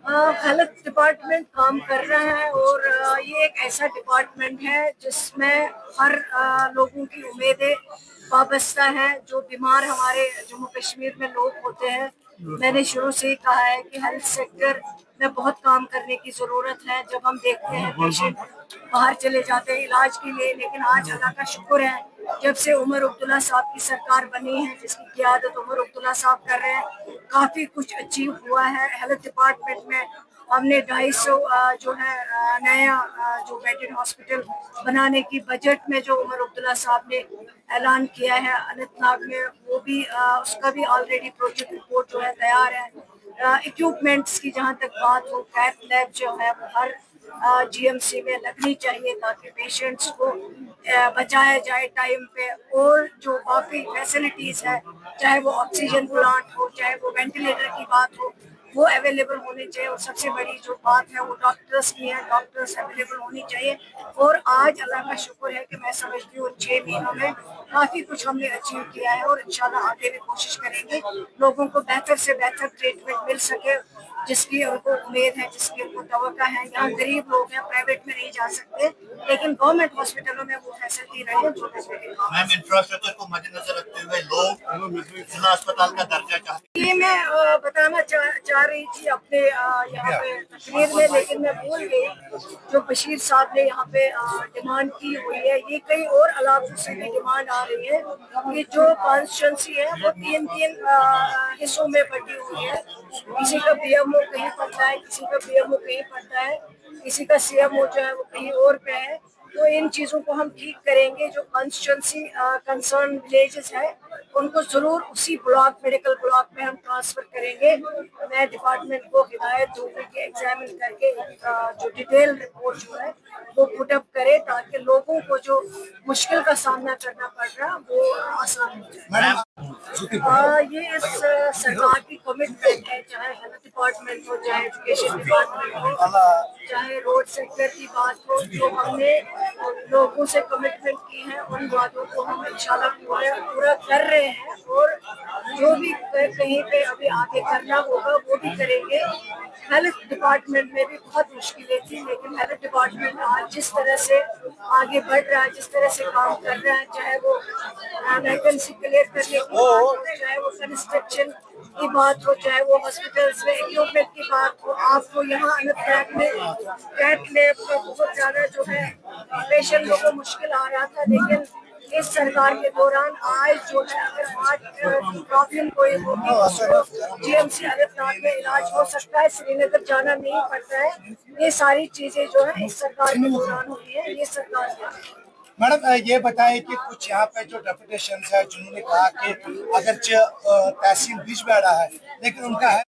Health department काम कर रहा है और ये एक ऐसा डिपार्टमेंट है जिसमें हर लोगों की उम्मीदें वाबस्ता है। जो बीमार हमारे जम्मू कश्मीर में लोग होते हैं, मैंने शुरू से ही कहा है कि हेल्थ सेक्टर में बहुत काम करने की ज़रूरत है। जब हम देखते हैं पेशेंट बाहर चले जाते हैं इलाज के लिए, लेकिन आज अल्लाह का शुक्र है जब से उमर अब्दुल्ला साहब की सरकार बनी है, जिसकी क़ियादत उमर अब्दुल्ला साहब कर रहे हैं, काफ़ी कुछ अचीव हुआ है हेल्थ डिपार्टमेंट में। हमने 250 जो है नया जो बेडेड हॉस्पिटल बनाने की बजट में जो उमर अब्दुल्ला साहब ने ऐलान किया है अनंतनाग में, वो भी उसका भी ऑलरेडी प्रोजेक्ट रिपोर्ट जो है तैयार है। इक्विपमेंट्स की जहाँ तक बात हो, कैथ लैब जो है वो हर जीएमसी में लगनी चाहिए ताकि पेशेंट्स को बचाया जाए टाइम पे। और जो बाकी फैसिलिटीज़ है, चाहे वो ऑक्सीजन प्लांट हो, चाहे वो वेंटिलेटर की बात हो, वो अवेलेबल होनी चाहिए। और सबसे बड़ी जो बात है वो डॉक्टर्स की है, डॉक्टर्स अवेलेबल होनी चाहिए। और आज अल्लाह का शुक्र है कि मैं समझती हूँ 6 महीनों में काफ़ी कुछ हमने अचीव किया है और इंशाल्लाह आगे भी कोशिश करेंगे लोगों को बेहतर से बेहतर ट्रीटमेंट मिल सके, जिसकी उनको उम्मीद है, जिसकी उनको तवक्का है। यहाँ गरीब लोग हैं, प्राइवेट में नहीं जा सकते, लेकिन गवर्नमेंट हॉस्पिटलों में वो फैसिलिटी रहे जो मैम, इंफ्रास्ट्रक्चर को मद्देनजर रखते हुए लोग जिला अस्पताल का दर्जा चाहते ये मैं बताना चाह रही थी अपने यहाँ पे तकरीर में, लेकिन मैं भूल गई। जो बशीर साहब ने यहाँ पे डिमांड की हुई है, ये कई और इलाकों से भी डिमांड आ रही है कि जो कॉन्स्टिट्यूंसी है वो तीन तीन हिस्सों में बटी हुई है। किसी का बीएमओ कहीं पड़ता है, किसी का बीएमओ कहीं पड़ता है, किसी का सीएमओ जो है वो कहीं और पे है। तो इन चीज़ों को हम ठीक करेंगे। जो कॉन्स्टिट्यूंसी कंसर्न विलेजेस है उनको ज़रूर उसी ब्लॉक, मेडिकल ब्लॉक में हम ट्रांसफ़र करेंगे। मैं डिपार्टमेंट को हिदायत दूंगी कि एग्जामिन करके जो डिटेल रिपोर्ट जो है वो पुटअप करे ताकि लोगों को जो मुश्किल का सामना करना पड़ रहा वो आसान हो जाए। ये इस सरकार की कमिटमेंट है, चाहे हेल्थ डिपार्टमेंट हो, चाहे एजुकेशन डिपार्टमेंट हो, चाहे रोड सेक्टर की बात हो। जो हमने लोगों से कमिटमेंट की है उन बातों को हम इंशाल्लाह पूरा कर रहे हैं। और जो भी कहीं पे अभी आगे करना होगा वो भी करेंगे। हेल्थ डिपार्टमेंट में भी बहुत मुश्किलें थी, लेकिन हेल्थ डिपार्टमेंट आज जिस तरह से आगे बढ़ रहा है, जिस तरह से काम कर रहा है, चाहे वो वैकेंसी क्लियर करने की बात हो, चाहे वो कंस्ट्रक्शन की बात हो, चाहे वो हॉस्पिटल्स में इक्विपमेंट की बात हो। आपको यहाँ अनंतनाग में कैथ लैब का बहुत ज़्यादा जो है पेशेंटों को मुश्किल आ रहा था, लेकिन इस सरकार के दौरान आज जो है अगर आज प्रॉब्लम कोई होगी तो जीएमसी अनंतनाग में इलाज हो सकता है, श्रीनगर जाना नहीं पड़ता है। ये सारी चीज़ें जो है इस सरकार के दौरान हुई है, ये सरकार। मैडम, ये बताएं कि कुछ यहाँ पे जो डेपुटेशन है जिन्होंने कहा कि अगर तहसील बीच बैठा है लेकिन उनका है